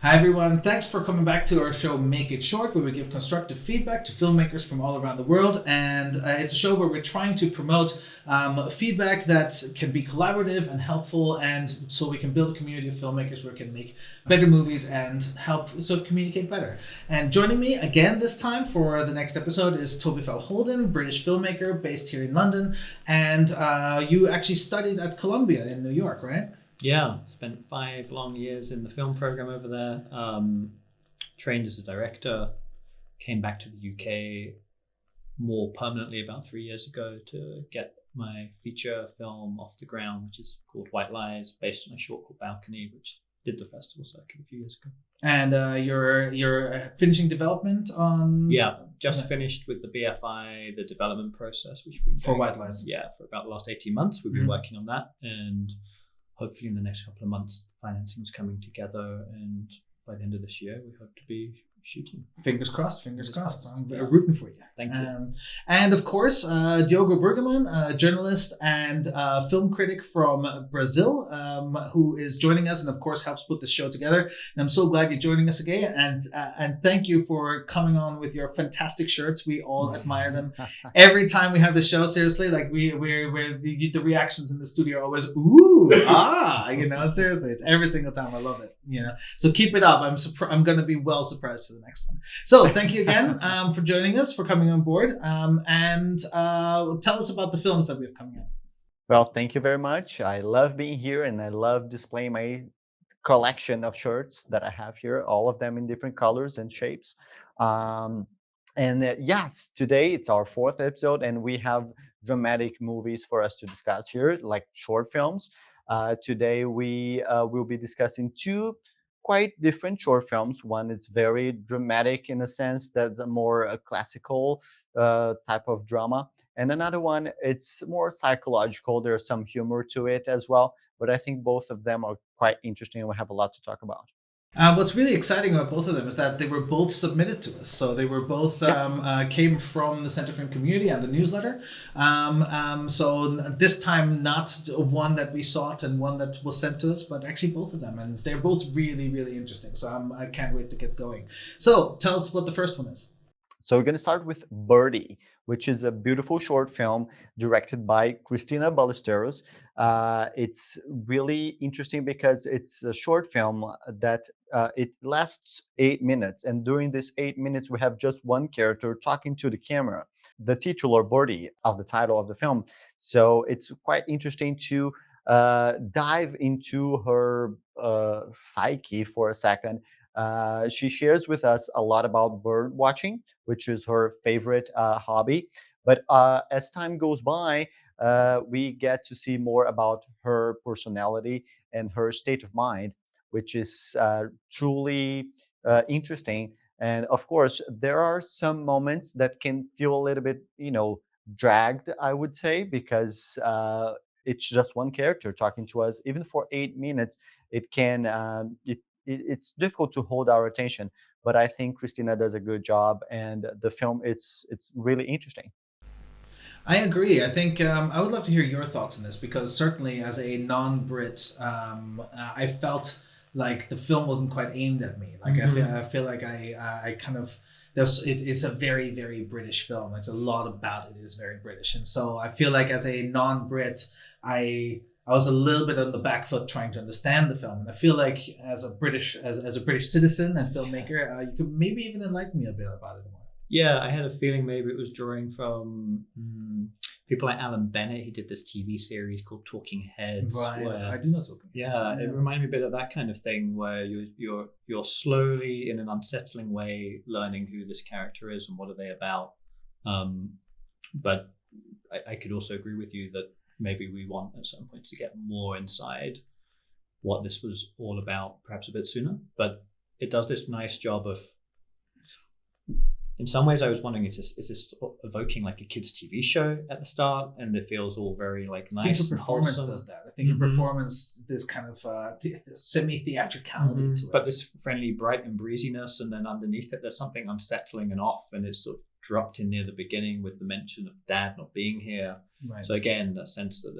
Hi everyone, thanks for coming back to our show Make It Short, where we give constructive feedback to filmmakers from all around the world. And it's a show where we're trying to promote feedback that can be collaborative and helpful, and so we can build a community of filmmakers where we can make better movies and help sort of communicate better. And joining me again this time for the next episode is Toby Holden, British filmmaker based here in London. And you actually studied at Columbia in New York, right? Yeah, spent 5 long years in the film program over there. Trained as a director, came back to the UK more permanently about 3 years ago to get my feature film off the ground, which is called White Lies, based on a short called Balcony, which did the festival circuit a few years ago. And you're finishing development on... Yeah, just finished with the BFI, the development process, which for White Lies. Yeah, for about the last 18 months. We've been working on that, and hopefully in the next couple of months, financing is coming together, and by the end of this year, we hope to be shooting. Fingers crossed. I'm rooting for you. Thank you. And of course, Diogo Bergman, a journalist and film critic from Brazil, who is joining us and of course helps put this show together. And I'm so glad you're joining us again. And thank you for coming on with your fantastic shirts. We all admire them every time we have the show. Seriously, like we're the reactions in the studio are always ooh seriously, it's every single time. I love it. So keep it up. I'm going to be well surprised for the next one. So thank you again for joining us, for coming on board, and tell us about the films that we have coming up. Well, thank you very much. I love being here, and I love displaying my collection of shirts that I have here, all of them in different colors and shapes. Yes, today it's our 4th episode, and we have dramatic movies for us to discuss here, like short films. Today we will be discussing 2 quite different short films. One is very dramatic in a sense, that's a more classical type of drama. And another one, it's more psychological. There's some humor to it as well. But I think both of them are quite interesting, and we have a lot to talk about. What's really exciting about both of them is that they were both submitted to us. So they were both came from the CenterFrame community and the newsletter. So this time, not one that we sought and one that was sent to us, but actually both of them. And they're both really, really interesting. So I can't wait to get going. So tell us what the first one is. So we're going to start with BIRDY, which is a beautiful short film directed by Cristina Ballesteros. It's really interesting because it's a short film that it lasts 8 minutes. And during this 8 minutes, we have just one character talking to the camera, the titular BIRDY of the title of the film. So it's quite interesting to dive into her psyche for a second. She shares with us a lot about bird watching, which is her favorite hobby. But as time goes by, we get to see more about her personality and her state of mind, which is truly interesting. And of course, there are some moments that can feel a little bit, dragged, I would say, because it's just one character talking to us. Even for 8 minutes, it's difficult to hold our attention, but I think Cristina does a good job, and the film it's really interesting. I agree. I think I would love to hear your thoughts on this, because certainly as a non-Brit, I felt like the film wasn't quite aimed at me. Like I feel like I kind of it's a very, very British film. It's a lot about it is very British, and so I feel like as a non-Brit, I was a little bit on the back foot trying to understand the film. And I feel like as a British citizen and filmmaker, you could maybe even enlighten me a bit about it more. Yeah, I had a feeling maybe it was drawing from people like Alan Bennett. He did this TV series called Talking Heads. Right, I do know Talking Heads. Yeah, it reminded me a bit of that kind of thing, where you're slowly, in an unsettling way, learning who this character is and what are they about. But I could also agree with you that maybe we want at some point to get more inside what this was all about, perhaps a bit sooner. But it does this nice job of, in some ways I was wondering, is this evoking like a kid's TV show at the start, and it feels all very like nice. I think the performance does that. I think the performance, this kind of semi-theatricality to it. But this friendly, bright and breeziness, and then underneath it there's something unsettling and off, and it's sort of dropped in near the beginning with the mention of dad not being here. Right. So again, that sense that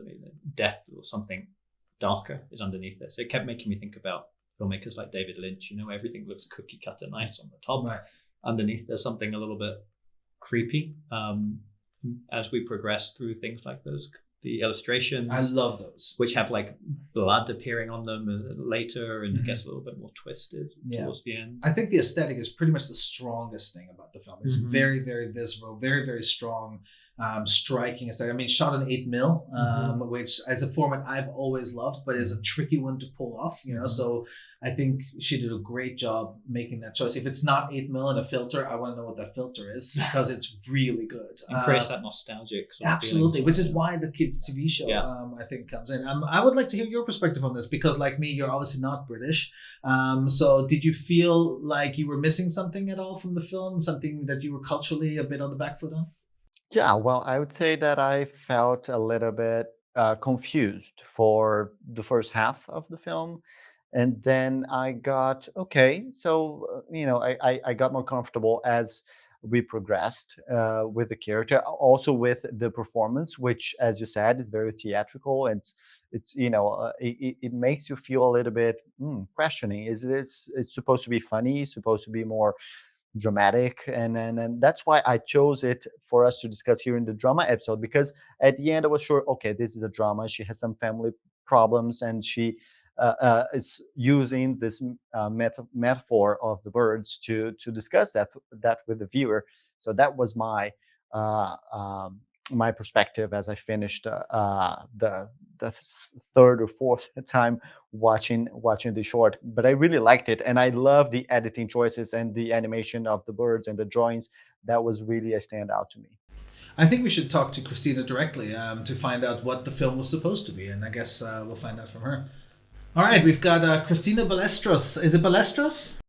death or something darker is underneath this. It kept making me think about filmmakers like David Lynch, everything looks cookie cutter nice on the top. Right. Underneath, there's something a little bit creepy. As we progress through things like the illustrations, I love those, which have like blood appearing on them later, and it gets a little bit more twisted towards the end. I think the aesthetic is pretty much the strongest thing about the film. It's very, very visceral, very, very strong, striking aesthetic. I mean, shot on 8mm, which as a format I've always loved, but is a tricky one to pull off. So I think she did a great job making that choice. If it's not 8mm and a filter, I want to know what that filter is, because it's really good. It creates that nostalgic sort of absolutely, feeling, which is why the kids TV show I think comes in. I would like to hear your perspective on this, because like me, you're obviously not British. So did you feel like you were missing something at all from the film, something that you were culturally a bit on the back foot on? Yeah, well, I would say that I felt a little bit confused for the first half of the film. And then I got, okay, so, I got more comfortable as we progressed with the character, also with the performance, which, as you said, is very theatrical. It makes you feel a little bit questioning. Is this, it's supposed to be funny, supposed to be more dramatic, and that's why I chose it for us to discuss here in the drama episode, because at the end I was sure, okay, this is a drama, she has some family problems, and she is using this metaphor of the birds to discuss that with the viewer. So that was uh, um, my perspective as I finished the third or fourth time watching the short. But I really liked it, and I love the editing choices and the animation of the birds and the drawings. That was really a standout to me. I think we should talk to Cristina directly to find out what the film was supposed to be, and I guess we'll find out from her. All right, we've got Cristina Ballesteros. Is it Ballesteros?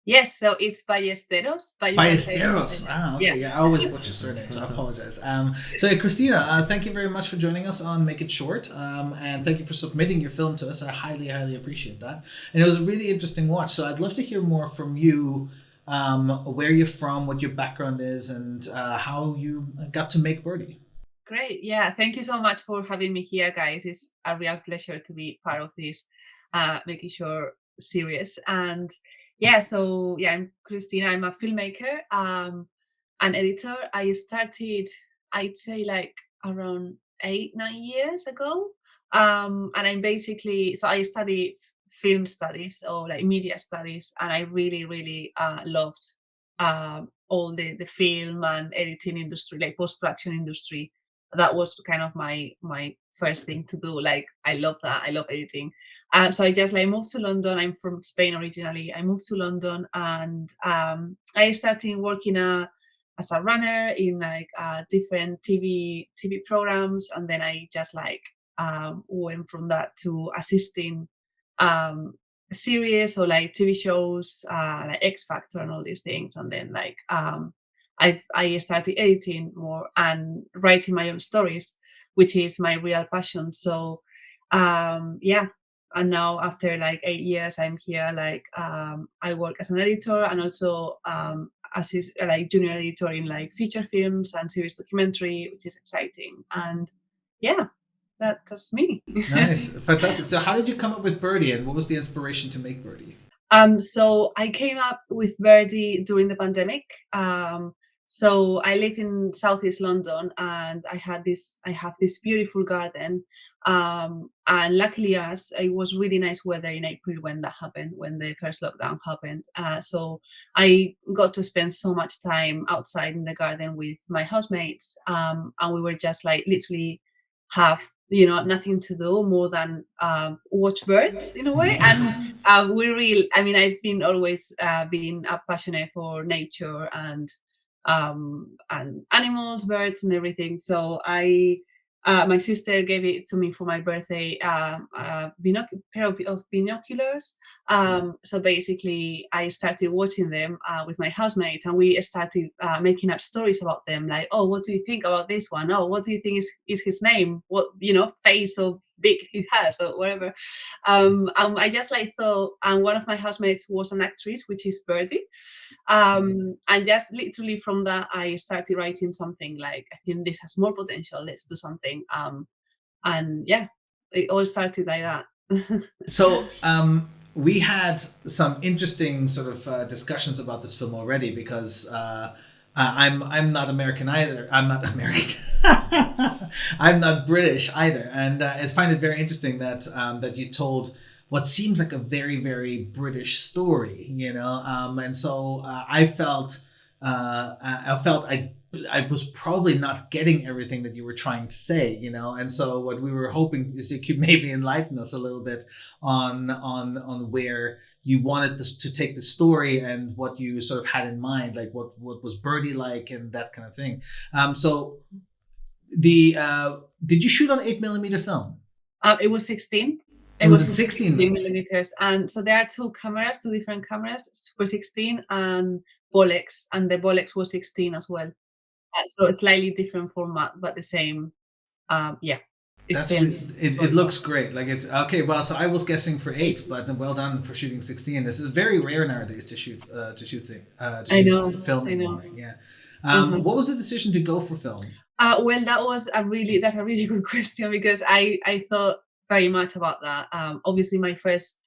Yes, so it's Ballesteros. Ballesteros. Okay. Yeah, I always butcher surnames. I apologize. So, Cristina, thank you very much for joining us on Make It Short, and thank you for submitting your film to us. I highly, highly appreciate that. And it was a really interesting watch. So, I'd love to hear more from you, where you're from, what your background is, and how you got to make BIRDY. Great. Yeah, thank you so much for having me here, guys. It's a real pleasure to be part of this Making Sure series. And I'm Cristina. I'm a filmmaker, an editor. I started, I'd say, like around 8-9 years ago. And I'm basically, so I study film studies or like media studies, and I really, really loved all the film and editing industry, like post-production industry. That was kind of my first thing to do. Like I love that. I love editing. So I just like moved to London. I'm from Spain originally. I moved to London, and I started working as a runner in like different TV programs, and then I just like went from that to assisting series or like TV shows, like X Factor and all these things, and then like I started editing more and writing my own stories, which is my real passion. So and now after like 8 years I'm here, like I work as an editor and also like junior editor in like feature films and series documentary, which is exciting. And yeah, that's me. Nice, fantastic. So, how did you come up with BIRDY, and what was the inspiration to make BIRDY? So I came up with BIRDY during the pandemic. So I live in Southeast London, and I have this beautiful garden. And luckily, it was really nice weather in April when that happened, when the first lockdown happened. So I got to spend so much time outside in the garden with my housemates, and we were just like literally have nothing to do more than watch birds in a way. And I've been always been passionate for nature and animals, birds, and everything. So my sister gave it to me for my birthday, a pair of binoculars. So basically, I started watching them with my housemates, and we started making up stories about them. Like, oh, what do you think about this one? Oh, what do you think is his name? What face so big he has, or whatever. I just like thought, and one of my housemates was an actress, which is BIRDY. And just literally from that, I started writing something like, I think this has more potential. Let's do something. And yeah, it all started like that. So, we had some interesting sort of discussions about this film already because I'm not American either. I'm not American. I'm not British either, and I find it very interesting that that you told what seems like a very very British story, and so I felt I was probably not getting everything that you were trying to say, and so what we were hoping is you could maybe enlighten us a little bit on where you wanted this to take the story and what you sort of had in mind, like what was BIRDY like and that kind of thing. So the did you shoot on 8mm film? It was 16. It was a 16 millimeters, and so there are two different cameras, Super 16 and Bolex, and the Bolex was 16 as well. So it's slightly different format, but the same. Yeah, it's That's still. it looks great. Like it's okay. Well, so I was guessing for 8, but well done for shooting 16. This is very rare nowadays to shoot film anymore. Yeah. What was the decision to go for film? Well, that's a really good question, because I thought very much about that. Obviously, my first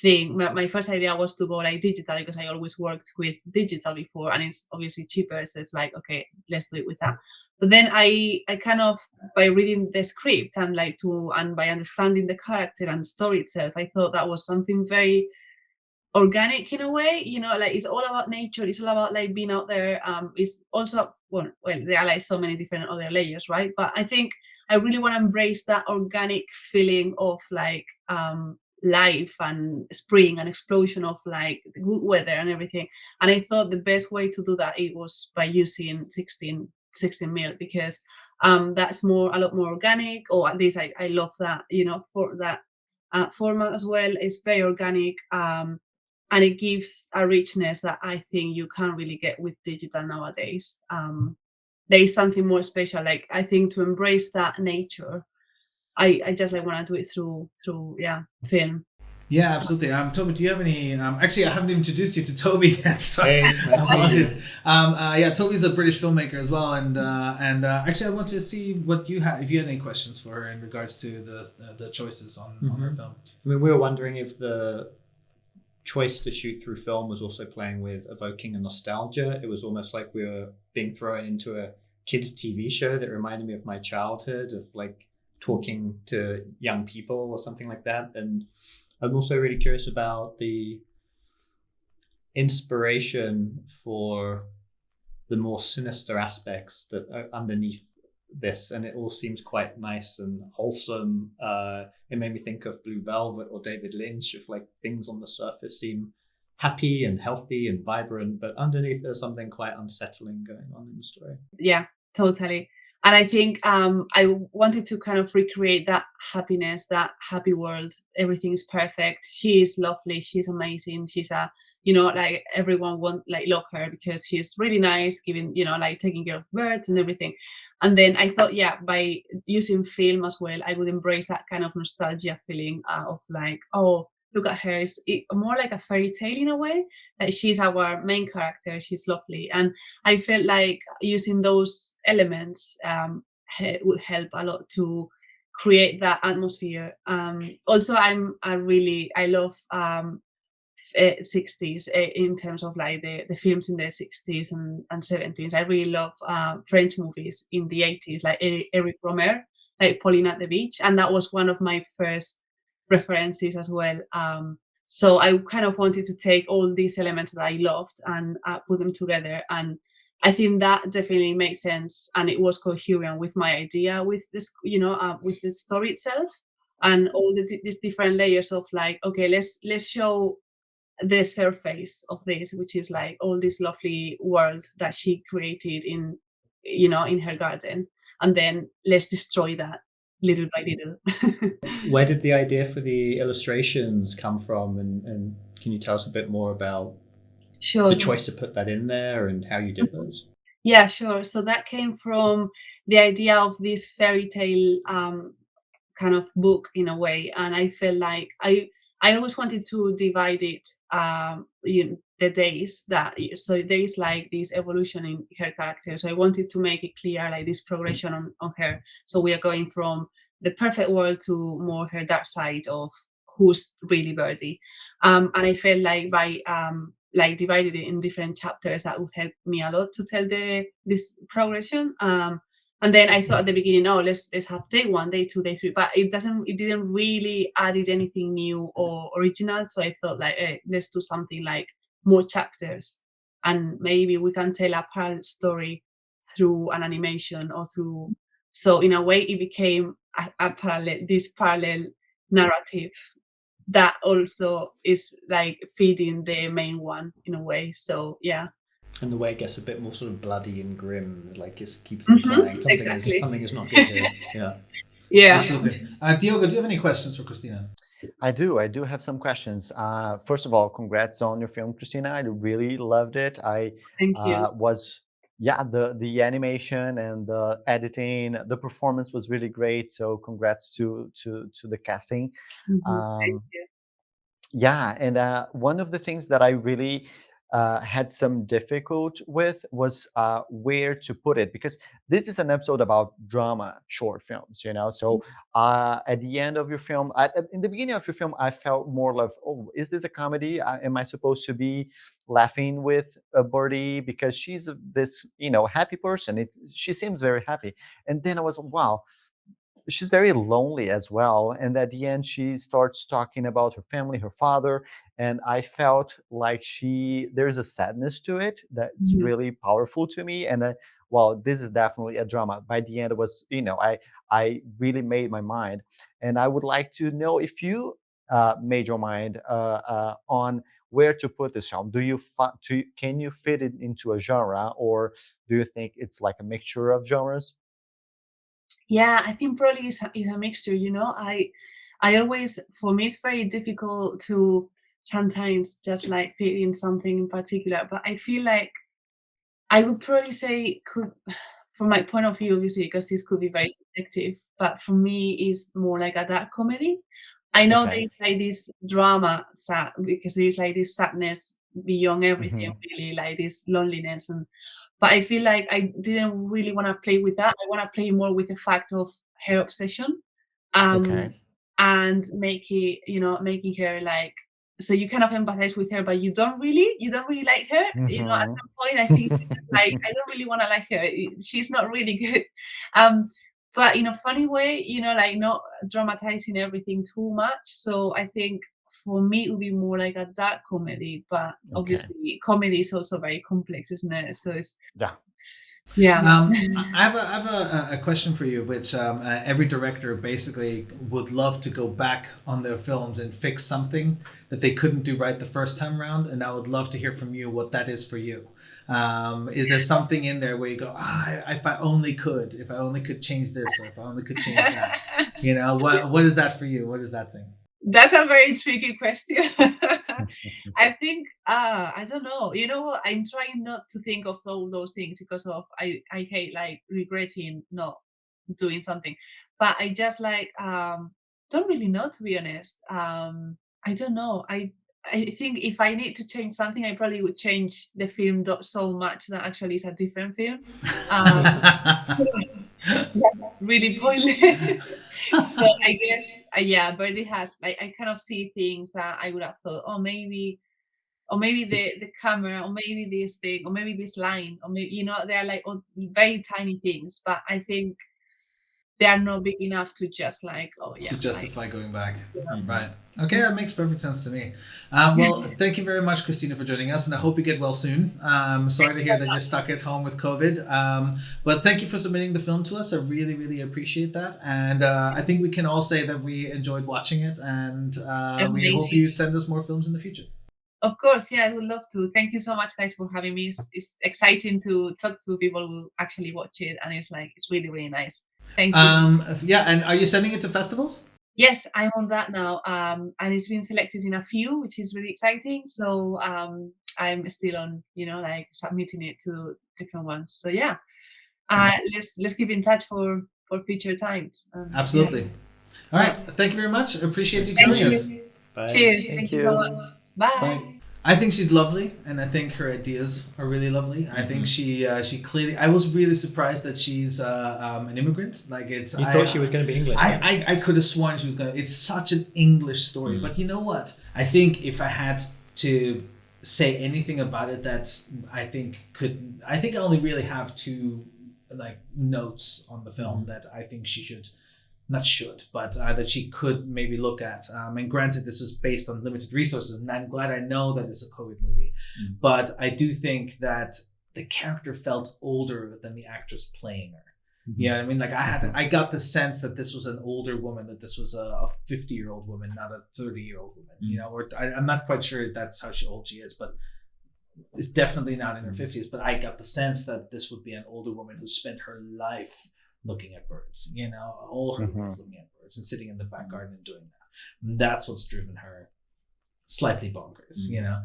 idea was to go like digital, because I always worked with digital before, and it's obviously cheaper. So it's like, okay, let's do it with that. But then I kind of, by reading the script and by understanding the character and the story itself, I thought that was something very organic in a way, like it's all about nature, it's all about like being out there. It's also, well, there are like so many different other layers, right? But I think I really want to embrace that organic feeling of like life and spring and explosion of like good weather and everything. And I thought the best way to do that, it was by using 16 mil, because that's a lot more organic, or at least I love that, for that format as well. It's very organic, and it gives a richness that I think you can't really get with digital nowadays. There is something more special, like I think, to embrace that nature. I just like want to do it through film. Yeah, absolutely. Toby, do you have any? Actually, I haven't introduced you to Toby yet. So Hey, apologies. Yeah, Toby's a British filmmaker as well, and actually, I want to see what you had. If you had any questions for her in regards to the choices on her film. I mean, we were wondering if the choice to shoot through film was also playing with evoking a nostalgia. It was almost like we were being thrown into a kids' TV show that reminded me of my childhood, of like talking to young people or something like that. And I'm also really curious about the inspiration for the more sinister aspects that are underneath this, and it all seems quite nice and wholesome. It made me think of Blue Velvet or David Lynch, if like things on the surface seem happy and healthy and vibrant, but underneath there's something quite unsettling going on in the story. Yeah, totally. And I think I wanted to kind of recreate that happiness, that happy world. Everything is perfect. She is lovely. She's amazing. She's like everyone love her because she's really nice, giving, like taking care of birds and everything. And then I thought, yeah, by using film as well, I would embrace that kind of nostalgia feeling of like, oh, look at her. It's more like a fairy tale in a way. Like she's our main character. She's lovely. And I felt like using those elements would help a lot to create that atmosphere. Also, I love 60s in terms of like the films in the 60s and 70s. I really love French movies in the 80s, like Eric Romer, like Pauline at the Beach, and that was one of my first references as well. So I kind of wanted to take all these elements that I loved and put them together, and I think that definitely makes sense, and it was coherent with my idea with this, with the story itself, and all these different layers of like, okay, let's show the surface of this, which is like all this lovely world that she created in her garden, and then let's destroy that little by little. Where did the idea for the illustrations come from, and can you tell us a bit more about Sure. the choice to put that in there and how you did those? Yeah, sure. So that came from the idea of this fairy tale kind of book in a way, and I felt like I always wanted to divide it, the days that, so there is like this evolution in her character. So I wanted to make it clear, like this progression on her. So we are going from the perfect world to more her dark side of who's really Birdie. And I felt like by like divided it in different chapters, that would help me a lot to tell this progression. And then I thought at the beginning, oh, let's have day 1, day 2, day 3, but it didn't really added anything new or original. So I thought like, hey, let's do something like more chapters, and maybe we can tell a parallel story through an animation or through. So in a way, it became a parallel narrative that also is like feeding the main one in a way. So yeah. And the way it gets a bit more sort of bloody and grim, like it keeps implying something is not good here. Yeah. Yeah. Absolutely. Diogo, do you have any questions for Cristina? I do have some questions. First of all, congrats on your film, Cristina. I really loved it. Thank you. The animation and the editing, the performance was really great. So congrats to the casting. Thank you. Yeah, and one of the things that I really had some difficult with was where to put it, because this is an episode about drama short films, So at the end of your film, in the beginning of your film, I felt more like, oh, is this a comedy? Am I supposed to be laughing with Birdie because she's this, happy person? She seems very happy, and then I was, wow. She's very lonely as well, and at the end she starts talking about her family, her father, and I felt like there's a sadness to it that's really powerful to me. And well, this is definitely a drama. By the end it was, I really made my mind, and I would like to know if you made your mind on where to put this film. Can you fit it into a genre, or do you think it's like a mixture of genres? Yeah, I think probably it's a mixture. I always, for me, it's very difficult to sometimes just like fit in something in particular. But I feel like I would probably say from my point of view, obviously, because this could be very subjective, but for me, it's more like a dark comedy. I know Okay. there's like this drama because there's like this sadness beyond everything, really, like this loneliness but I feel like I didn't really want to play with that. I want to play more with the fact of her obsession, Okay. and making her like, so you kind of empathize with her, but you don't really like her. At some point, I think it's just like, I don't really want to like her. She's not really good. But in a funny way, like not dramatizing everything too much. So I think for me, it would be more like a dark comedy, but obviously comedy is also very complex, isn't it? So it's, yeah. I have a question for you, which every director basically would love to go back on their films and fix something that they couldn't do right the first time around. And I would love to hear from you what that is for you. Is there something in there where you go, if I only could change this, or if I only could change that? What is that for you? What is that thing? That's a very tricky question. I think I don't know. I'm trying not to think of all those things because I hate like regretting not doing something. But I just like don't really know, to be honest. I don't know. I think if I need to change something, I probably would change the film so much that actually it's a different film. That's really pointless. So I guess, Birdie has, like, I kind of see things that I would have thought, maybe the camera, or maybe this thing, or maybe this line, or maybe, they're like very tiny things, but I think they are not big enough to just like, to justify like, going back. Right. Okay, that makes perfect sense to me. Well, thank you very much, Cristina, for joining us, and I hope you get well soon. Sorry to hear that you're stuck at home with COVID. But thank you for submitting the film to us. I really, really appreciate that. And I think we can all say that we enjoyed watching it, and we hope you send us more films in the future. Of course, yeah, I would love to. Thank you so much, guys, for having me. It's exciting to talk to people who actually watch it, and it's really, really nice. Thank you. Yeah, and are you sending it to festivals? Yes, I'm on that now, and it's been selected in a few, which is really exciting. So I'm still on, like submitting it to different ones. So yeah, let's keep in touch for future times. Absolutely. Yeah. All right. Thank you very much. I appreciate you joining us. Bye. Cheers. Thank you so much. Bye. I think she's lovely, and I think her ideas are really lovely. I think she clearly. I was really surprised that she's an immigrant. Like it's. You thought she was going to be English. I could have sworn she was going to. It's such an English story, but you know what? I think if I had to say anything about it, that I think I only really have two like notes on the film that I think she should. Not should, but that she could maybe look at. And granted, this is based on limited resources, and I'm glad I know that it's a COVID movie. But I do think that the character felt older than the actress playing her. You know what I mean? Like I got the sense that this was an older woman, that this was a 50-year-old woman, not a 30-year-old woman. You know, or I'm not quite sure if that's how old she is, but it's definitely not in her 50s. But I got the sense that this would be an older woman who spent her life looking at birds, you know, all her life looking at birds and sitting in the back garden and doing that. And that's what's driven her slightly bonkers, you know.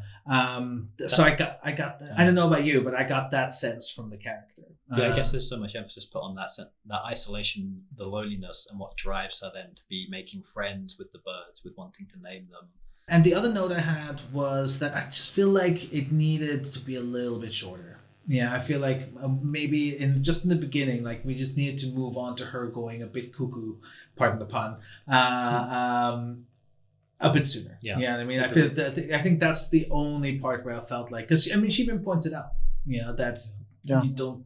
So I got that. I don't know about you, but I got that sense from the character. Yeah, I guess there's so much emphasis put on that isolation, the loneliness, and what drives her then to be making friends with the birds, with wanting to name them. And the other note I had was that I just feel like it needed to be a little bit shorter. Yeah, I feel like maybe in the beginning, like we just needed to move on to her going a bit cuckoo, pardon the pun, a bit sooner. Yeah, I mean, I think that's the only part where I felt like, because I mean, she even points it out, you know, that you don't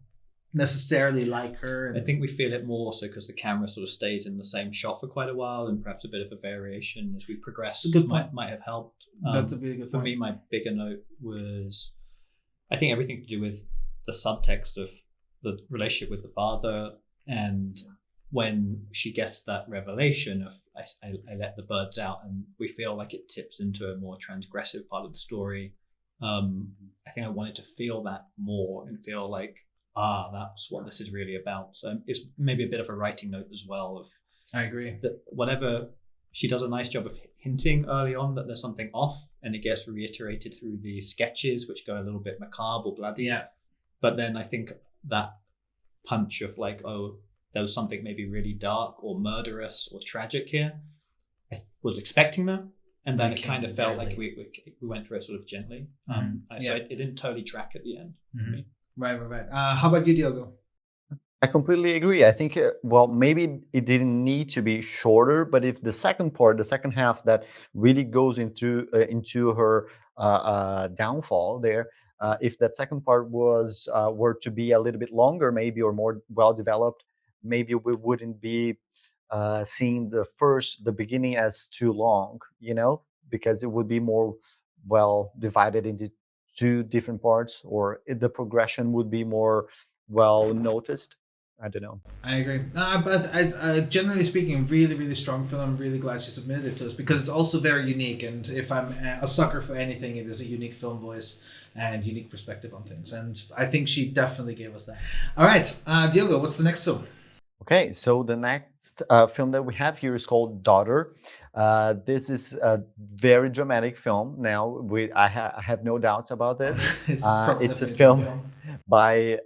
necessarily like her. I think we feel it more so because the camera sort of stays in the same shot for quite a while, and perhaps a bit of a variation as we progress might have helped. That's a really good point. For me, my bigger note was, I think everything to do with the subtext of the relationship with the father, and when she gets that revelation of I let the birds out, and we feel like it tips into a more transgressive part of the story. I think I wanted to feel that more and feel like, that's what this is really about. So it's maybe a bit of a writing note as well of, I agree, that whatever, she does a nice job of hinting early on that there's something off, and it gets reiterated through the sketches, which go a little bit macabre or bloody. Yeah. But then I think that punch of like, oh, there was something maybe really dark or murderous or tragic here. I was expecting that. And then it kind of felt like we went through it sort of gently. So it didn't totally track at the end for me. Right. How about you, Diogo? I completely agree. I think, maybe it didn't need to be shorter, but if the second half that really goes into her downfall there, if that second part were to be a little bit longer, maybe, or more well developed, maybe we wouldn't be seeing the beginning as too long, you know, because it would be more well divided into two different parts, or the progression would be more well noticed. I don't know. I agree. But I generally speaking, really, really strong film. I'm really glad she submitted it to us because it's also very unique. And if I'm a sucker for anything, it is a unique film voice and unique perspective on things. And I think she definitely gave us that. All right, Diogo, what's the next film? Okay, so the next film that we have here is called Daughter. This is a very dramatic film. Now, I have no doubts about this. It's a film by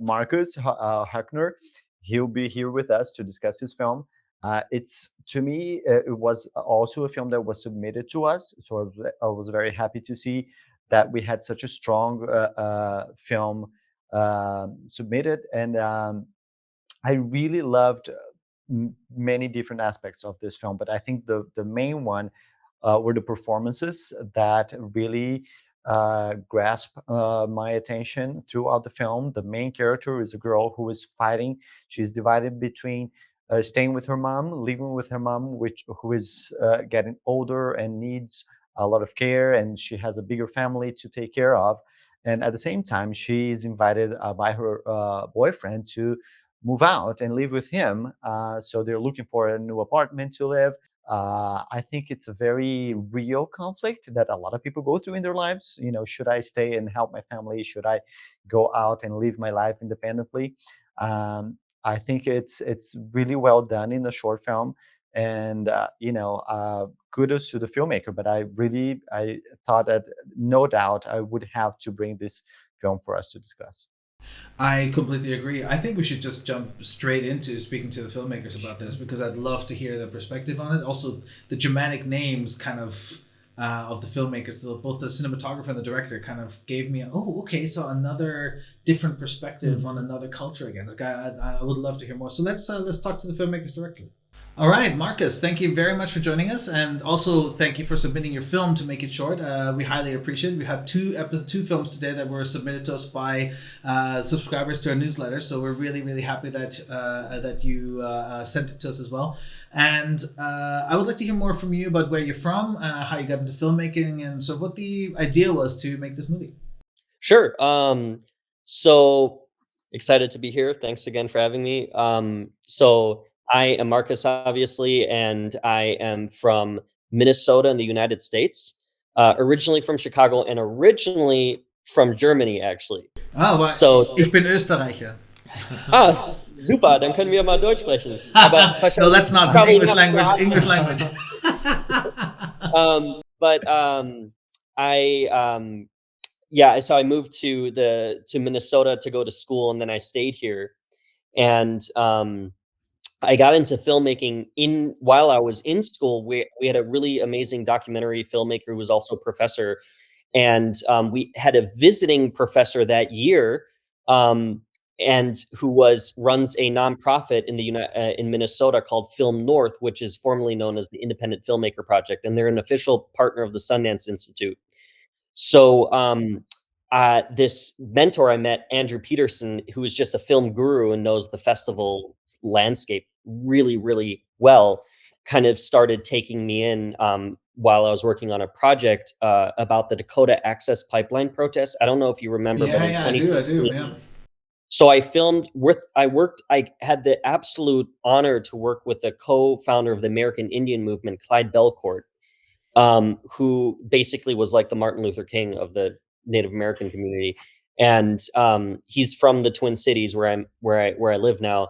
Markus Hoekner. He'll be here with us to discuss his film. To me, it was also a film that was submitted to us. So I was very happy to see that we had such a strong film submitted. And I really loved many different aspects of this film, but I think the main one were the performances that really grasped my attention throughout the film. The main character is a girl who is fighting. She's divided between staying with her mom, living with her mom, who is getting older and needs a lot of care, and she has a bigger family to take care of. And at the same time, she is invited by her boyfriend to move out and live with him. So they're looking for a new apartment to live. I think it's a very real conflict that a lot of people go through in their lives. You know, should I stay and help my family? Should I go out and live my life independently? I think it's really well done in the short film. And, kudos to the filmmaker. But I thought that no doubt I would have to bring this film for us to discuss. I completely agree. I think we should just jump straight into speaking to the filmmakers about this because I'd love to hear their perspective on it. Also, the Germanic names kind of of the filmmakers, both the cinematographer and the director, kind of gave me, oh, okay, so another different perspective on another culture again. I would love to hear more. So let's talk to the filmmakers directly. All right, Markus, thank you very much for joining us, and also thank you for submitting your film to make it short. We highly appreciate it. We had two films today that were submitted to us by subscribers to our newsletter, so we're really, really happy that you sent it to us as well. And I would like to hear more from you about where you're from, how you got into filmmaking, and so what the idea was to make this movie. Sure. So excited to be here. Thanks again for having me. So I am Markus, obviously, and I am from Minnesota in the United States. Originally from Chicago and originally from Germany, actually. Ah, So ich bin Österreicher. Super, dann können wir mal Deutsch sprechen. Aber no, let's not. It's English language. English language. So I moved to Minnesota to go to school, and then I stayed here, and I got into filmmaking while I was in school. We had a really amazing documentary filmmaker who was also a professor, and we had a visiting professor that year, and who runs a nonprofit in Minnesota called Film North, which is formerly known as the Independent Filmmaker Project, and they're an official partner of the Sundance Institute. So this mentor I met, Andrew Peterson, who is just a film guru and knows the festival landscape really, really well, kind of started taking me in while I was working on a project about the Dakota Access Pipeline protests. I don't know if you remember, but in I do. Yeah. So I had the absolute honor to work with the co-founder of the American Indian movement, Clyde Belcourt, who basically was like the Martin Luther King of the Native American community. And he's from the Twin Cities where I live now.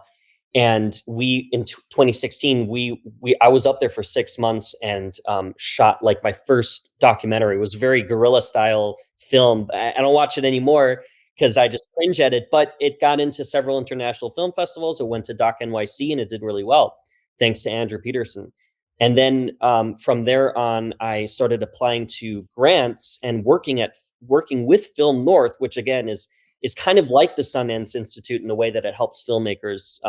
And we, in 2016, I was up there for 6 months and shot like my first documentary. It was a very guerrilla style film. I don't watch it anymore because I just cringe at it, but it got into several international film festivals. It went to Doc NYC and it did really well, thanks to Andrew Peterson. And then from there on, I started applying to grants and working with Film North, which again is kind of like the Sundance Institute in a way that it helps filmmakers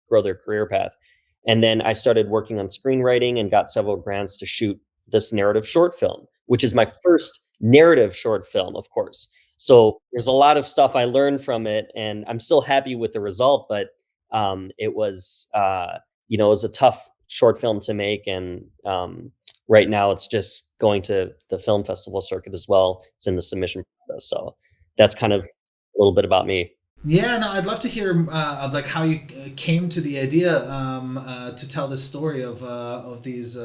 grow their career path. And then I started working on screenwriting and got several grants to shoot this narrative short film, which is my first narrative short film, of course. So there's a lot of stuff I learned from it, and I'm still happy with the result. But it was a tough short film to make, and right now it's just going to the film festival circuit as well. It's in the submission process, so that's kind of a little bit about me. Yeah, no, I'd love to hear of like how you came to the idea to tell this story of this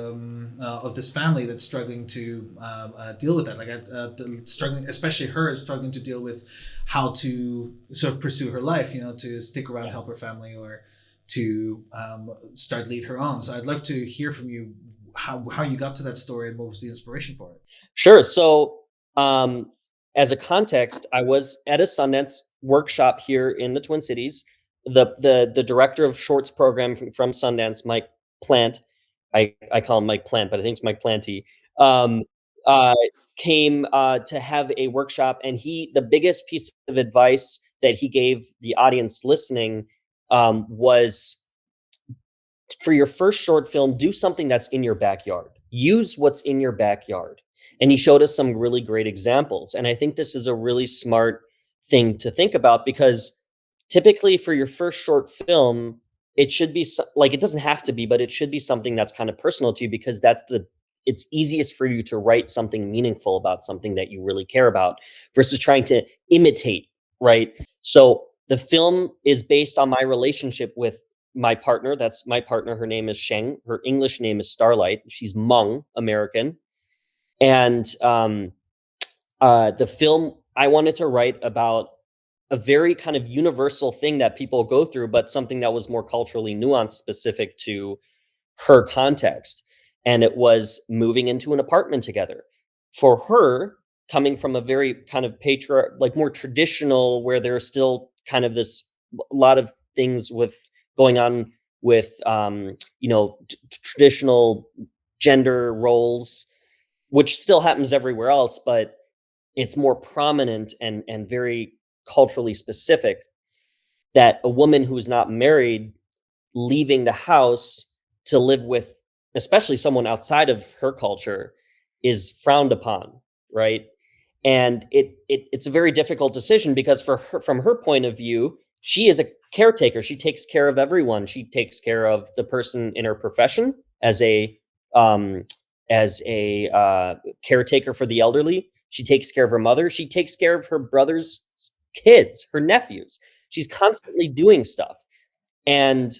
family that's struggling to deal with that. Like struggling, especially her struggling to deal with how to sort of pursue her life. To stick around, help her family, or to lead her own. So I'd love to hear from you how you got to that story and what was the inspiration for it. Sure. So as a context, I was at a Sundance workshop here in the Twin Cities. The director of shorts program from Sundance, Mike Plant, I call him Mike Plant, but I think it's Mike Planty, came to have a workshop, and the biggest piece of advice that he gave the audience listening was, for your first short film, do something that's in your backyard. Use what's in your backyard. And he showed us some really great examples. And I think this is a really smart thing to think about, because typically for your first short film, it should be it doesn't have to be, but it should be something that's kind of personal to you, because it's easiest for you to write something meaningful about something that you really care about versus trying to imitate, right? So the film is based on my relationship with my partner. That's my partner. Her name is Sheng. Her English name is Starlight. She's Hmong American. And the film, I wanted to write about a very kind of universal thing that people go through, but something that was more culturally nuanced, specific to her context. And it was moving into an apartment together. For her, coming from a very kind of more traditional, where there's still kind of this lot of things going on with traditional gender roles. which still happens everywhere else, but it's more prominent and very culturally specific, that a woman who's not married leaving the house to live with, especially someone outside of her culture, is frowned upon, right? And it's a very difficult decision because for her, from her point of view, she is a caretaker. She takes care of everyone. She takes care of the person in her profession as a um, caretaker for the elderly. She takes care of her mother. She takes care of her brother's kids, her nephews. She's constantly doing stuff, and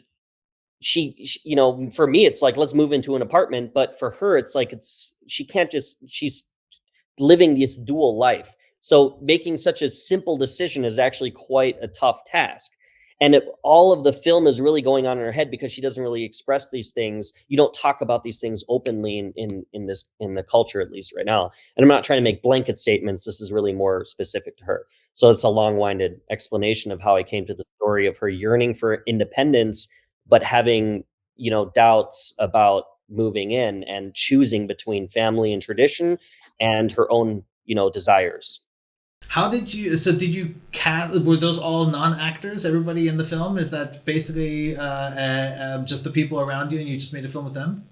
you know, for me, it's like, let's move into an apartment, but for her, it's like, she can't just, she's living this dual life. So making such a simple decision is actually quite a tough task. And all of the film is really going on in her head because she doesn't really express these things. You don't talk about these things openly in the culture, at least right now. And I'm not trying to make blanket statements. This is really more specific to her. So it's a long-winded explanation of how I came to the story of her yearning for independence, but having, you know, doubts about moving in and choosing between family and tradition and her own, you know, desires. How did you? So did you cast? Were those all non-actors? Everybody in the film, is that basically just the people around you, and you just made a film with them?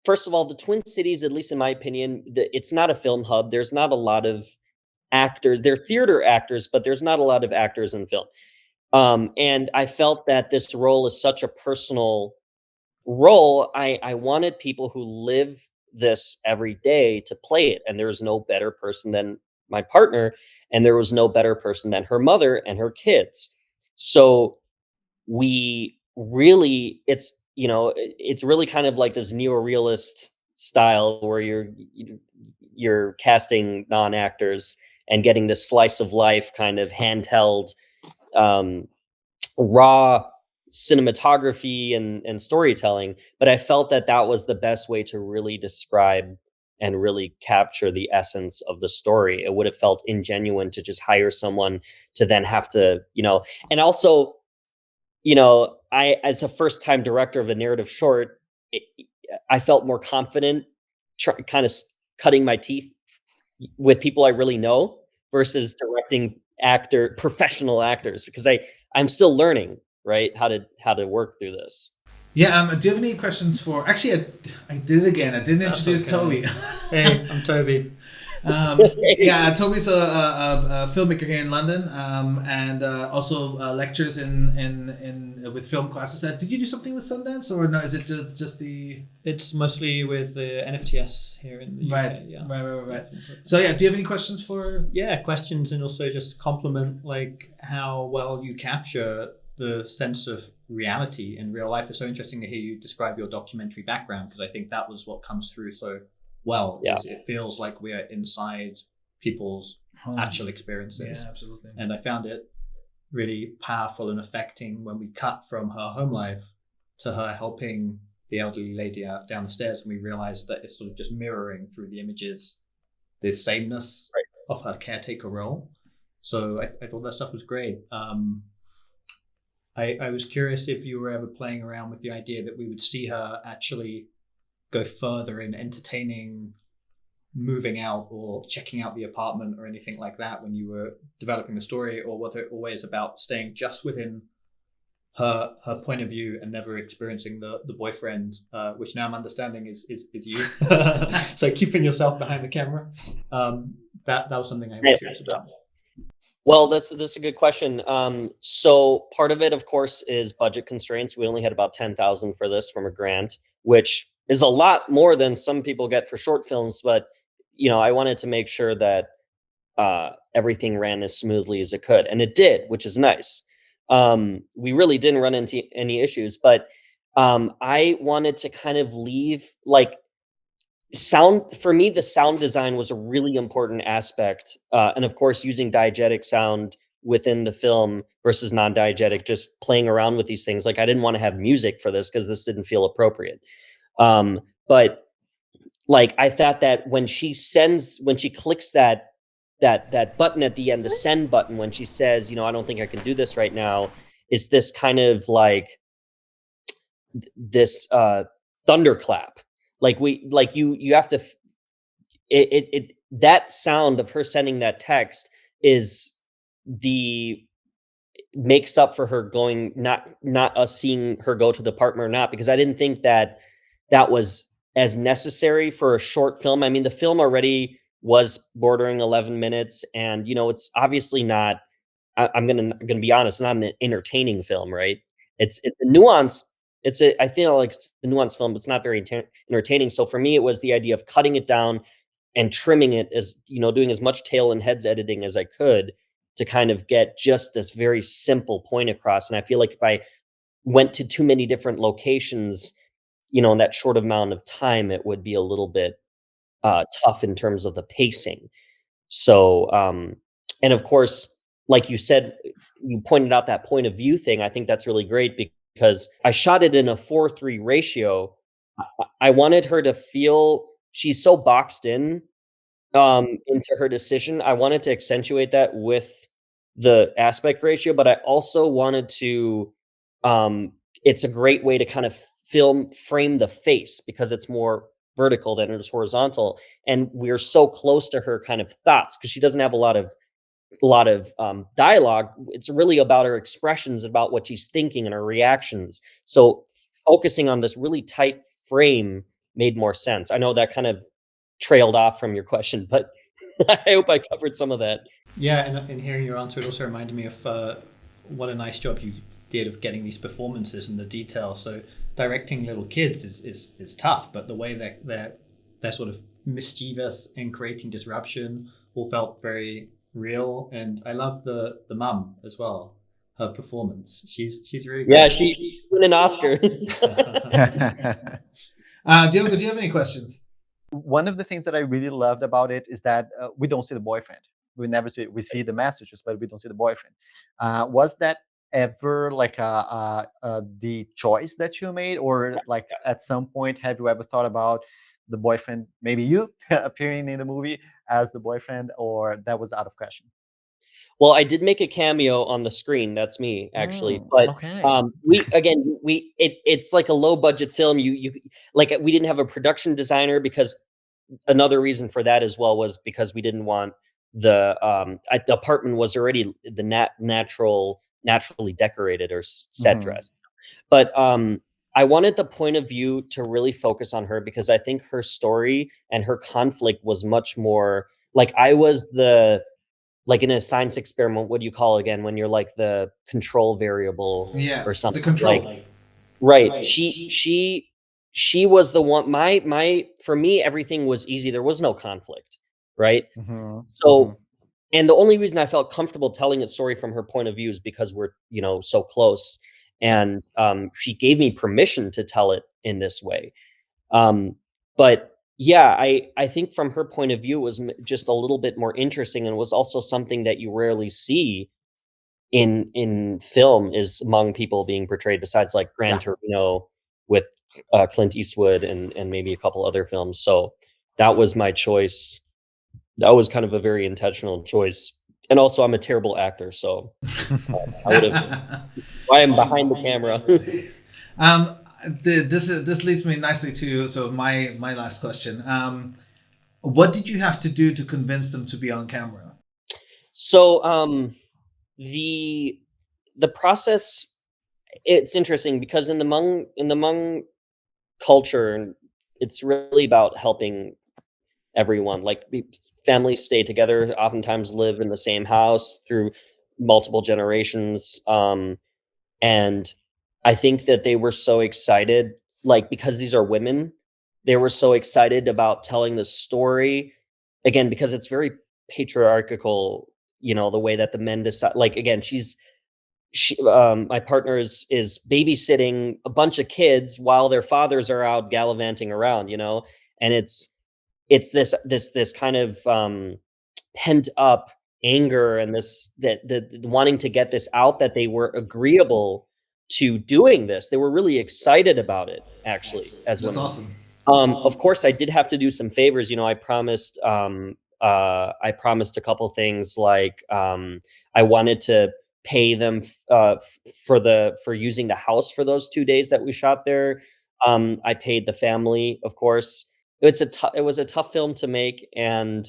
First of all, the Twin Cities, at least in my opinion, it's not a film hub. There's not a lot of actors. They're theater actors, but there's not a lot of actors in film. And I felt that this role is such a personal role. I wanted people who live this every day to play it, and there's no better person than my partner, and there was no better person than her mother and her kids. So we really, it's, you know, it's really kind of like this neorealist style where you're casting non-actors and getting this slice of life kind of handheld, um, raw cinematography and storytelling. But I felt that that was the best way to really describe and really capture the essence of the story. It would have felt ingenuine to just hire someone to then have to, you know, and also, you know, I, as a first time director of a narrative short, I felt more confident kind of cutting my teeth with people I really know versus directing professional actors, because I'm still learning, right, how to work through this. Yeah. Do you have any questions for? Actually, I did it again. I didn't introduce Toby. Hey, I'm Toby. Yeah, Toby's a filmmaker here in London, and also lectures in with film classes. Did you do something with Sundance, or no? Is it just the? It's mostly with the NFTS here in the UK. Right, Yeah. right. So yeah, do you have any questions for? Yeah, questions, and also just compliment like how well you capture the sense of reality in real life. It's so interesting to hear you describe your documentary background, because I think that was what comes through so well. Yeah. It feels like we are inside people's actual experiences. Yeah, absolutely. And I found it really powerful and affecting when we cut from her home life to her helping the elderly lady out down the stairs, and we realized that it's sort of just mirroring through the images the sameness of her caretaker role. So I thought that stuff was great. I was curious if you were ever playing around with the idea that we would see her actually go further in entertaining moving out or checking out the apartment or anything like that when you were developing the story, or was it always about staying just within her point of view and never experiencing the boyfriend, which now I'm understanding is you. So keeping yourself behind the camera. That was something I was curious about. Well, that's a good question. So part of it, of course, is budget constraints. We only had about 10,000 for this from a grant, which is a lot more than some people get for short films. But you know, I wanted to make sure that everything ran as smoothly as it could, and it did, which is nice. We really didn't run into any issues, but I wanted to kind of leave like sound. For me, the sound design was a really important aspect, and of course using diegetic sound within the film versus non-diegetic, just playing around with these things. Like I didn't want to have music for this because this didn't feel appropriate, but like I thought that when she clicks that button at the end, the send button, when she says, you know, I don't think I can do this right now, is this kind of like this thunderclap. Like you have to that sound of her sending that text is the makes up for her going, not us seeing her go to the apartment or not, because I didn't think that that was as necessary for a short film. I mean, the film already was bordering 11 minutes, and it's obviously not. I'm gonna be honest, not an entertaining film, right? It's a nuanced. I feel like it's a nuanced film, but it's not very entertaining. So for me, it was the idea of cutting it down and trimming it, as doing as much tail and heads editing as I could to kind of get just this very simple point across. And I feel like if I went to too many different locations, in that short amount of time, it would be a little bit tough in terms of the pacing. So, and of course, like you said, you pointed out that point of view thing. I think that's really great because I shot it in a 4:3 ratio. I wanted her to feel she's so boxed in into her decision. I wanted to accentuate that with the aspect ratio, but I also wanted to it's a great way to kind of frame the face because it's more vertical than it is horizontal. And we're so close to her kind of thoughts because she doesn't have a lot of dialogue. It's really about her expressions, about what she's thinking and her reactions. So focusing on this really tight frame made more sense. I know that kind of trailed off from your question, but I hope I covered some of that. Yeah, and hearing your answer, it also reminded me of what a nice job you did of getting these performances and the detail. So directing little kids is tough, but the way that they're sort of mischievous and creating disruption all felt very real. And I love the mum as well. Her performance, she's really good. Yeah, she won an Oscar. Diogo, do you have any questions? One of the things that I really loved about it is that we don't see the boyfriend. We see the messages, but we don't see the boyfriend. Was that ever like the choice that you made, or like at some point have you ever thought about the boyfriend, maybe you appearing in the movie as the boyfriend, or that was out of question? Well, I did make a cameo on the screen. That's me, actually. But Okay. it's like a low budget film. You like we didn't have a production designer because another reason for that as well was because we didn't want the apartment was already the naturally decorated or set dress. But I wanted the point of view to really focus on her because I think her story and her conflict was much more like I was like in a science experiment. What do you call it again when you're like the control variable or something? The control. Like, right. She was the one. My for me, everything was easy. There was no conflict, right? So, and the only reason I felt comfortable telling a story from her point of view is because we're so close, and she gave me permission to tell it in this way. But yeah, I think from her point of view it was just a little bit more interesting, and was also something that you rarely see in film is Hmong people being portrayed, besides like Gran Torino with Clint Eastwood and maybe a couple other films. So that was my choice. That was kind of a very intentional choice. And also I'm a terrible actor, so I am behind the camera. This leads me nicely to my last question. What did you have to do to convince them to be on camera? So the process, it's interesting because in the Hmong culture, it's really about helping everyone. Like families stay together, oftentimes live in the same house through multiple generations. And I think that they were so excited, like because these are women, they were so excited about telling the story again, because it's very patriarchal, the way that the men decide. Like again, my partner is babysitting a bunch of kids while their fathers are out gallivanting around, and it's this kind of pent up anger and this that wanting to get this out, that they were agreeable to doing this. They were really excited about it, actually, as That's women. awesome. Of course, I did have to do some favors. I promised a couple things, like I wanted to pay them for using the house for those 2 days that we shot there. I paid the family, of course. it was a tough film to make, and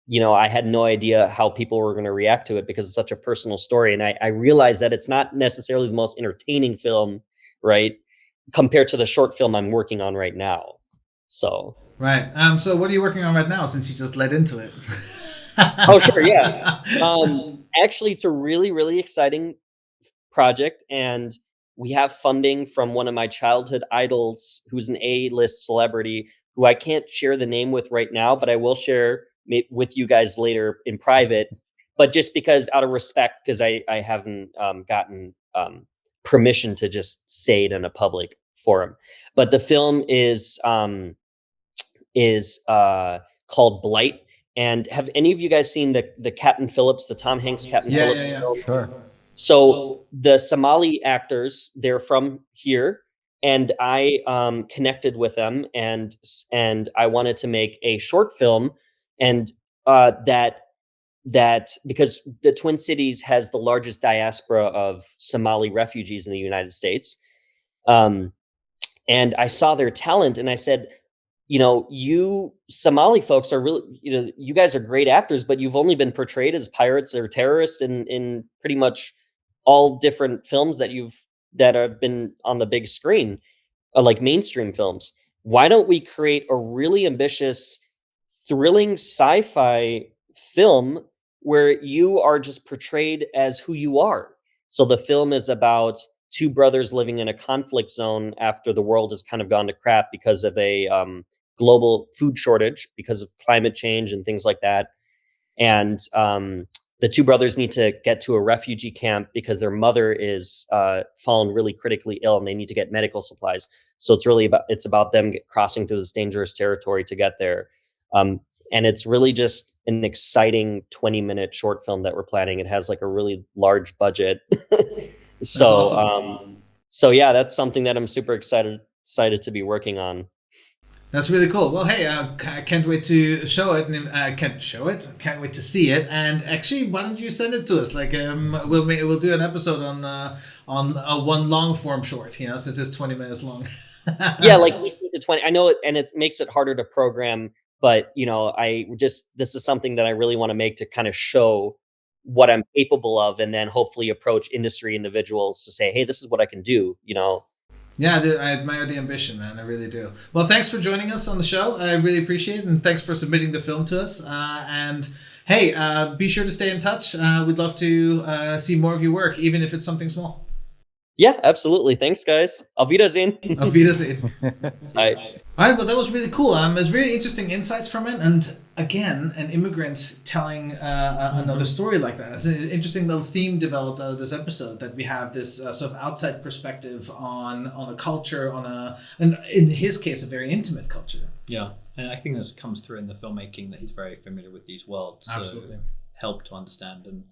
you know, I had no idea how people were going to react to it because it's such a personal story, and I realized that it's not necessarily the most entertaining film, right, compared to the short film I'm working on right now. So Right. So what are you working on right now, since you just led into it? oh sure, yeah. Actually, it's a really, really exciting project, and we have funding from one of my childhood idols, who's an A-list celebrity, who I can't share the name with right now, but I will share with you guys later in private. But just because, out of respect, because I haven't gotten permission to just say it in a public forum. But the film is called Blight. And have any of you guys seen the Captain Phillips, the Tom Hanks Captain Phillips film? Sure. So the Somali actors, they're from here, and I connected with them, and I wanted to make a short film, and that because the Twin Cities has the largest diaspora of Somali refugees in the United States, and I saw their talent, and I said, you know, you Somali folks are really, you know, you guys are great actors, but you've only been portrayed as pirates or terrorists in pretty much all different films that have been on the big screen, like mainstream films. Why don't we create a really ambitious, thrilling sci-fi film where you are just portrayed as who you are? So the film is about two brothers living in a conflict zone after the world has kind of gone to crap because of a global food shortage, because of climate change and things like that. And the two brothers need to get to a refugee camp because their mother is fallen really critically ill, and they need to get medical supplies. So it's about them crossing through this dangerous territory to get there. And it's really just an exciting 20-minute short film that we're planning. It has like a really large budget. So awesome. So yeah, that's something that I'm super excited to be working on. That's really cool. Well, hey, I can't wait to show it. Can't wait to see it. And actually, why don't you send it to us? Like, we'll do an episode on a one long form short. You know, since it's 20 minutes long. Yeah, like 18 to 20. I know it, and it makes it harder to program. But you know, this is something that I really want to make to kind of show what I'm capable of, and then hopefully approach industry individuals to say, hey, this is what I can do. You know. Yeah, I admire the ambition, man. I really do. Well, thanks for joining us on the show. I really appreciate it. And thanks for submitting the film to us. And hey, be sure to stay in touch. We'd love to see more of your work, even if it's something small. Yeah, absolutely. Thanks, guys. Auf Wiedersehen. Auf Wiedersehen. Bye. All right, well, that was really cool. There's really interesting insights from it. And again, an immigrant telling another story like that. It's an interesting little theme developed out of this episode, that we have this sort of outside perspective on a culture, and in his case, a very intimate culture. Yeah, and I think this comes through in the filmmaking, that he's very familiar with these worlds. Absolutely. So helped to understand, and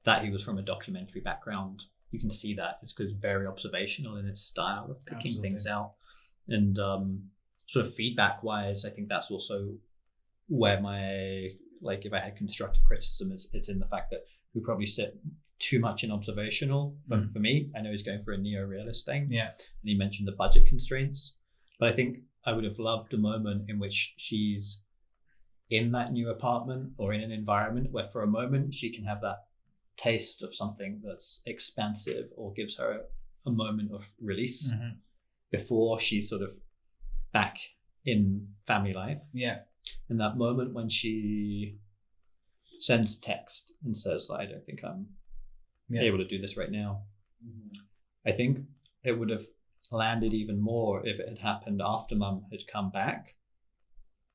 that he was from a documentary background. You can see that it's because very observational in its style of picking Absolutely. things out. And sort of feedback wise, I think that's also where my, like, if I had constructive criticism, it's in the fact that we probably sit too much in observational. But for me, I know he's going for a neo-realist thing. Yeah. And he mentioned the budget constraints. But I think I would have loved a moment in which she's in that new apartment or in an environment where for a moment she can have that taste of something that's expansive, or gives her a moment of release before she's sort of back in family life. Yeah. And that moment when she sends text and says, I don't think I'm able to do this right now. I think it would have landed even more if it had happened after Mum had come back,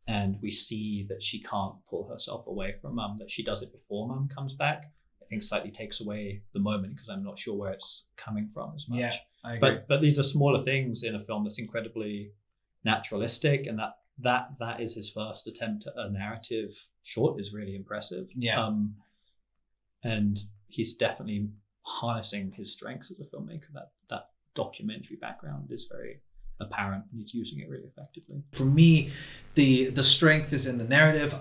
and we see that she can't pull herself away from Mum, that she does it before Mum comes back. I think slightly takes away the moment, because I'm not sure where it's coming from as much. Yeah, I agree. But these are smaller things in a film that's incredibly naturalistic, and that is his first attempt at a narrative short is really impressive. Yeah. And he's definitely harnessing his strengths as a filmmaker. That documentary background is very apparent, and he's using it really effectively. For me, the strength is in the narrative.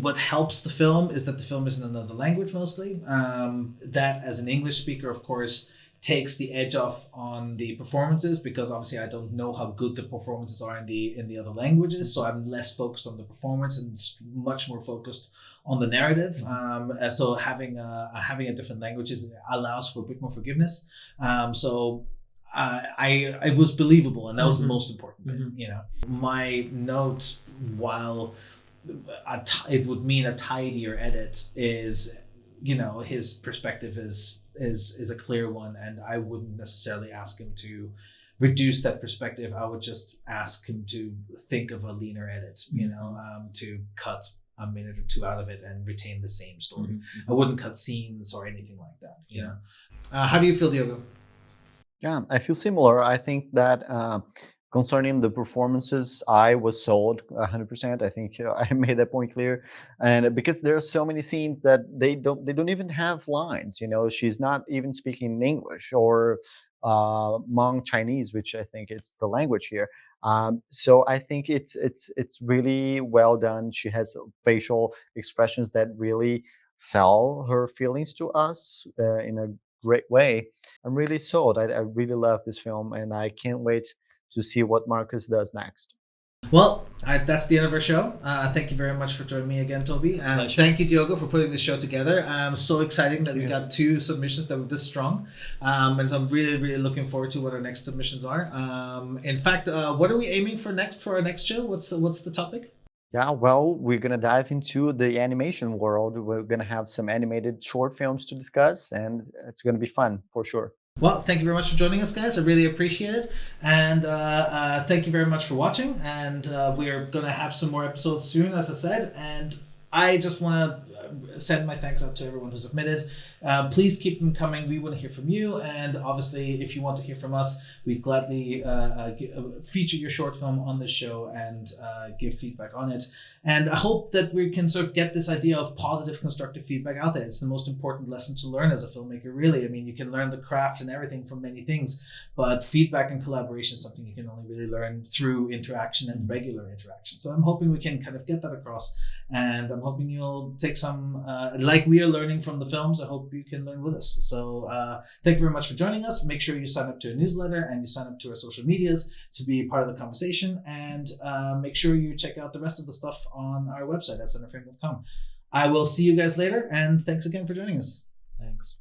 What helps the film is that the film is in another language mostly. That as an English speaker, of course, takes the edge off on the performances, because obviously I don't know how good the performances are in the other languages, so I'm less focused on the performance and much more focused on the narrative. So having a different language allows for a bit more forgiveness. So it was believable, and that was the most important bit. You know, my note, while it would mean a tidier edit, is, you know, his perspective is a clear one, and I wouldn't necessarily ask him to reduce that perspective. I would just ask him to think of a leaner edit, you know, to cut a minute or two out of it and retain the same story. I wouldn't cut scenes or anything like that, you know. How do you feel, Diogo? Yeah, I feel similar. I think that concerning the performances, I was sold 100%. I think I made that point clear, and because there are so many scenes that they don't even have lines. You know, she's not even speaking English or Hmong Chinese, which I think it's the language here. So I think it's really well done. She has facial expressions that really sell her feelings to us in a great way. I'm really sold. I really love this film, and I can't wait to see what Markus does next. Well, that's the end of our show. Thank you very much for joining me again, Toby. And thank you, Diogo, for putting this show together. So exciting that we got 2 submissions that were this strong. And so I'm really, really looking forward to what our next submissions are. In fact, what are we aiming for next for our next show? What's the topic? Yeah, well, we're going to dive into the animation world. We're going to have some animated short films to discuss, and it's going to be fun for sure. Well, thank you very much for joining us, guys. I really appreciate it. And thank you very much for watching. And we're going to have some more episodes soon, as I said. And I just want to send my thanks out to everyone who submitted. Please keep them coming. We want to hear from you. And obviously, if you want to hear from us, we'd gladly feature your short film on this show and give feedback on it. And I hope that we can sort of get this idea of positive, constructive feedback out there. It's the most important lesson to learn as a filmmaker, really. I mean, you can learn the craft and everything from many things, but feedback and collaboration is something you can only really learn through interaction and regular interaction. So I'm hoping we can kind of get that across, and I'm hoping you'll take some, like we are learning from the films, I hope you can learn with us. So thank you very much for joining us. Make sure you sign up to a newsletter and you sign up to our social medias to be part of the conversation, and make sure you check out the rest of the stuff on our website at CenterFrame.com. I will see you guys later, and thanks again for joining us. Thanks.